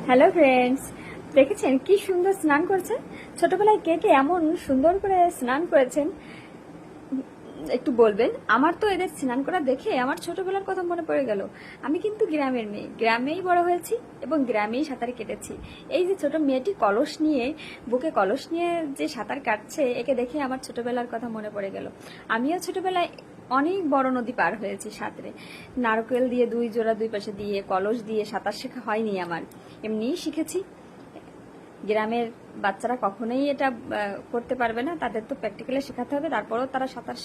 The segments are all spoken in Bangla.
হ্যালো ফ্রেন্ডস, দেখেছেন কি সুন্দর স্নান করছে। ছোটবেলায় কে কে এমন সুন্দর করে স্নান করেছেন একটু বলবেন। আমার তো এদের স্নান করা দেখে আমার ছোটবেলার কথা মনে পড়ে গেল। আমি কিন্তু গ্রামের মেয়ে, গ্রামেই বড় হয়েছি এবং গ্রামেই সাঁতার কেটেছি। এই যে ছোট মেয়েটি কলস নিয়ে, বুকে কলস নিয়ে যে সাঁতার কাটছে, একে দেখে আমার ছোটবেলার কথা মনে পড়ে গেল। আমিও ছোটবেলায় অনেক বড় নদী পার হয়েছি সাঁতরে। নারকেল দিয়ে দুই জোড়া দুই পাশে দিয়ে কলস দিয়ে সাঁতার শেখা হয়নি আমার, এমনিই শিখেছি। গ্রামের বাচ্চারা কখনোই এটা করতে পারবে না, তাদের তো প্র্যাকটিক্যালি শেখাতে হবে, তারপরেও তারা সাঁতার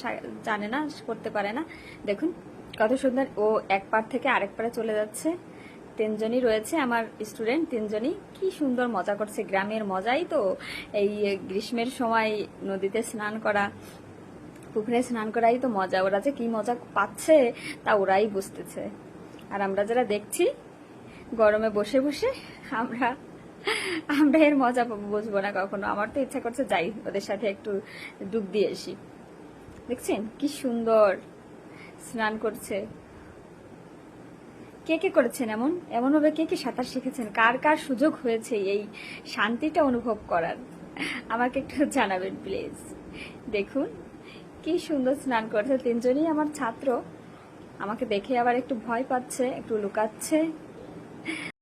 জানে না, করতে পারে না। দেখুন কত সুন্দর, ও এক পার থেকে আরেক পারে চলে যাচ্ছে। তিনজনই রয়েছে আমার স্টুডেন্ট, তিনজনই কি সুন্দর মজা করছে। গ্রামের মজাই তো এই গ্রীষ্মের সময় নদীতে স্নান করা, পুকুরে স্নান করাই তো মজা। ওরা যে কি মজা পাচ্ছে তা ওরাই বুঝতেছে, আর আমরা যারা দেখছি গরমে বসে বসে আমরা আমরা এর মজা বুঝবো না কখনো। আমার তো ইচ্ছা করছে যাই ওদের সাথে একটু ডুব দিয়ে আসি। দেখছেন কি সুন্দর স্নান করছে। কে কে করেছেন এমন এমন ভাবে, কে কে সাঁতার শিখেছেন, কার কার সুযোগ হয়েছে এই শান্তিটা অনুভব করার, আমাকে একটু জানাবেন প্লিজ। দেখুন কি সুন্দর স্নান করছে, তিনজনই আমার ছাত্র। আমাকে দেখে আবার একটু ভয় পাচ্ছে, একটু লুকাচ্ছে।